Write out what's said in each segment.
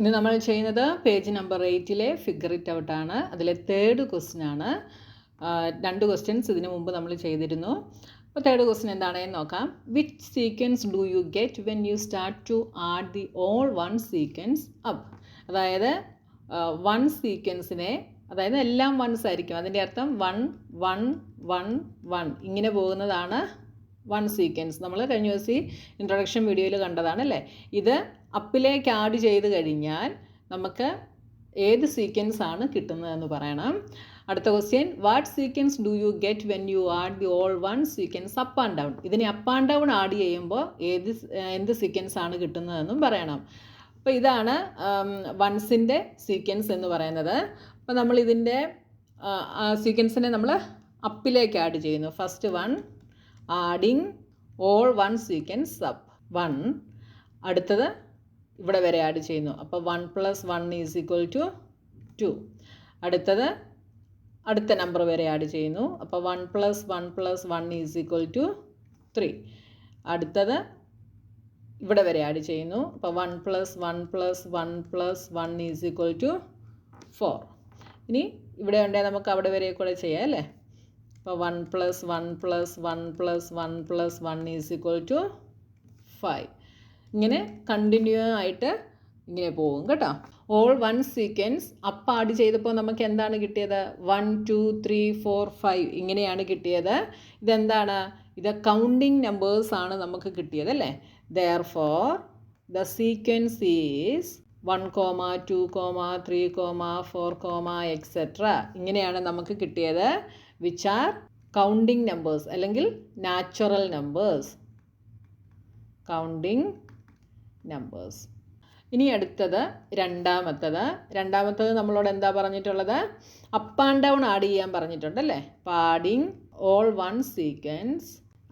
ഇന്ന് നമ്മൾ ചെയ്യുന്നത് പേജ് നമ്പർ 8-ലെ ഫിഗർ ഇറ്റ് ഔട്ട് ആണ്. അതിലെ തേർഡ് ക്വസ്റ്റ്യൻ ആണ്. 2 ക്വസ്റ്റ്യൻസ് ഇതിനു മുമ്പ് നമ്മൾ ചെയ്തിരുന്നു. അപ്പോൾ തേർഡ് ക്വസ്റ്റ്യൻ എന്താണെന്ന് നോക്കാം. Which sequence do you get when you start to add the all one sequence up? അതായത് വൺ സീക്വൻസിനെ, അതായത് എല്ലാം വൺസ് ആയിരിക്കും. അതിൻ്റെ അർത്ഥം 1 1 1 1 ഇങ്ങനെ പോകുന്നതാണ് വൺ സീക്വൻസ്. നമ്മൾ കഴിഞ്ഞ ദിവസം ഇൻട്രൊഡക്ഷൻ വീഡിയോയിൽ കണ്ടതാണ് അല്ലേ. ഇത് അപ്പിലേക്ക് ആഡ് ചെയ്ത് കഴിഞ്ഞാൽ നമുക്ക് ഏത് സീക്വൻസ് ആണ് കിട്ടുന്നതെന്ന് പറയണം. അടുത്ത question, what sequence do you get when you add the all one sequence up and down? ഇതിനെ അപ്പ് ആൻഡ് ഡൗൺ ആഡ് ചെയ്യുമ്പോൾ എന്ത് സീക്വൻസ് ആണ് കിട്ടുന്നതെന്നും പറയണം. അപ്പോൾ ഇതാണ് വൺസിൻ്റെ സീക്വൻസ് എന്ന് പറയുന്നത്. അപ്പോൾ നമ്മൾ ഇതിൻ്റെ സീക്വൻസിനെ നമ്മൾ അപ്പിലേക്ക് ആഡ് ചെയ്യുന്നു. First 1 adding all one sequence up 1. അടുത്തത് ഇവിടെ വരെ ആഡ് ചെയ്യുന്നു. അപ്പോൾ 1 + 1 = 2. അടുത്തത് അടുത്ത നമ്പർ വരെ ആഡ് ചെയ്യുന്നു. അപ്പോൾ 1 + 1 + 1 = 3. അടുത്തത് ഇവിടെ വരെ ആഡ് ചെയ്യുന്നു. അപ്പോൾ 1 + 1 + 1 + 1 = 4. ഇനി ഇവിടെ ഉണ്ടെങ്കിൽ നമുക്ക് അവിടെ വരെ കൂടെ ചെയ്യാം അല്ലേ. അപ്പോൾ 1 + 1 + 1 + 1 + 1 = 5. ഇങ്ങനെ കണ്ടിന്യൂ ആയിട്ട് ഇങ്ങനെ പോകും കേട്ടോ. All one sequence up add ചെയ്തപ്പോൾ നമുക്ക് എന്താണ് കിട്ടിയത്? 1 2 3 4 5 ഇങ്ങനെയാണ് കിട്ടിയത്. ഇതെന്താണ്? ഇത് കൗണ്ടിങ് നമ്പേഴ്സ് ആണ് നമുക്ക് കിട്ടിയത് അല്ലേ. Therefore the sequence is 1, 2, 3, 4, etc. ഇങ്ങനെയാണ് നമുക്ക് കിട്ടിയത്. Which are counting numbers അല്ലെങ്കിൽ natural numbers. Counting numbers. ഇനി അടുത്തത് രണ്ടാമത്തത് നമ്മളോട് എന്താ പറഞ്ഞിട്ടുള്ളത്? അപ്പ് ആൻഡ് ഡൗൺ ആഡ് ചെയ്യാൻ പറഞ്ഞിട്ടുണ്ടല്ലേ. അപ്പോൾ adding all one sequence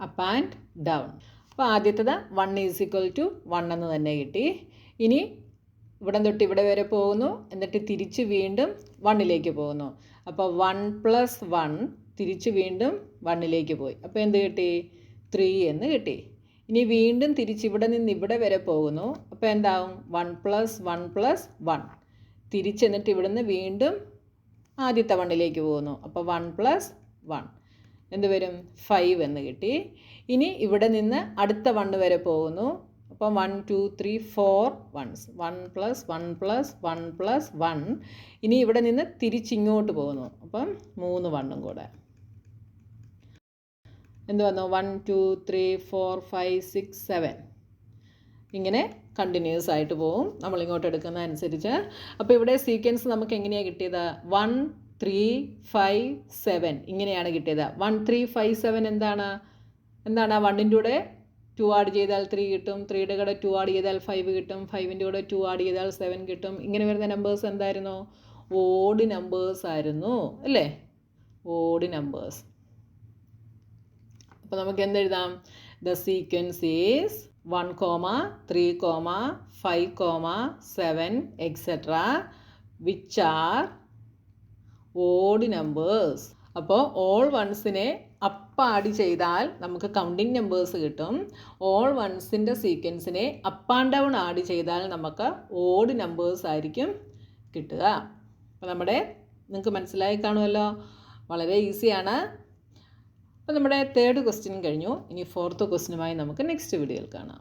up and down. അപ്പോൾ ആദ്യത്തത് 1 = 1 എന്ന് തന്നെ കിട്ടി. ഇനി ഇവിടെ തൊട്ട് ഇവിടെ വരെ പോകുന്നു, എന്നിട്ട് തിരിച്ച് വീണ്ടും 1ലേക്ക് പോകുന്നു. അപ്പോൾ 1 + 1 തിരിച്ച് വീണ്ടും 1ലേക്ക് പോയി. അപ്പോൾ എന്ത് കിട്ടി? 3 എന്ന് കിട്ടി. ഇനി വീണ്ടും തിരിച്ച് ഇവിടെ നിന്ന് ഇവിടെ വരെ പോകുന്നു. അപ്പോൾ എന്താവും? 1 + 1 + 1 തിരിച്ചെന്നിട്ട് ഇവിടുന്ന് വീണ്ടും ആദ്യത്തെ 1ലേക്ക് പോകുന്നു. അപ്പോൾ 1 + 1 എന്ത് വരും? 5 എന്ന് കിട്ടി. ഇനി ഇവിടെ നിന്ന് അടുത്ത 1 വരെ പോകുന്നു. അപ്പം 1 2 3 4 1s. 1 + 1 + 1 + 1. ഇനി ഇവിടെ നിന്ന് തിരിച്ചിങ്ങോട്ട് പോകുന്നു. അപ്പം 3 1ഉം കൂടെ എന്ത് വന്നു? 1 2 3 4 5 6 7 ഇങ്ങനെ കണ്ടിന്യൂസ് ആയിട്ട് പോകും നമ്മളിങ്ങോട്ട് എടുക്കുന്ന അനുസരിച്ച്. അപ്പോൾ ഇവിടെ സീക്വൻസ് നമുക്ക് എങ്ങനെയാണ് കിട്ടിയത്? 1 3 5 7 ഇങ്ങനെയാണ് കിട്ടിയത്. 1 3 5 7 എന്താണ്? 1ൻ്റെ കൂടെ 2 ആഡ് ചെയ്താൽ 3 കിട്ടും. 3യുടെ കൂടെ 2 ആഡ് ചെയ്താൽ 5 കിട്ടും. 5ൻ്റെ കൂടെ 2 ആഡ് ചെയ്താൽ 7 കിട്ടും. ഇങ്ങനെ വരുന്ന നമ്പേഴ്സ് എന്തായിരുന്നു? ഓഡ് നമ്പേഴ്സ് ആയിരുന്നു അല്ലേ. Odd numbers. അപ്പോൾ നമുക്ക് എന്തെഴുതാം? The sequence is 1, 3, 5, 7 etc. Which are odd numbers. അപ്പോൾ ഓൾ വൺസിനെ അപ്പ് ആഡ് ചെയ്താൽ നമുക്ക് കൗണ്ടിങ് നമ്പേഴ്സ് കിട്ടും. ഓൾ വൺസിൻ്റെ സീക്വൻസിനെ അപ്പ് ആൻഡ് ഡൗൺ ആഡ് ചെയ്താൽ നമുക്ക് ഓഡ് നമ്പേഴ്സ് ആയിരിക്കും കിട്ടുക. അപ്പോൾ നിങ്ങൾക്ക് മനസ്സിലായി കാണുമല്ലോ. വളരെ ഈസിയാണ്. അപ്പോൾ നമ്മുടെ തേർഡ് ക്വസ്റ്റ്യൻ കഴിഞ്ഞു. ഇനി ഫോർത്ത് ക്വസ്റ്റ്യനുമായി നമുക്ക് നെക്സ്റ്റ് വീഡിയോയിൽ കാണാം.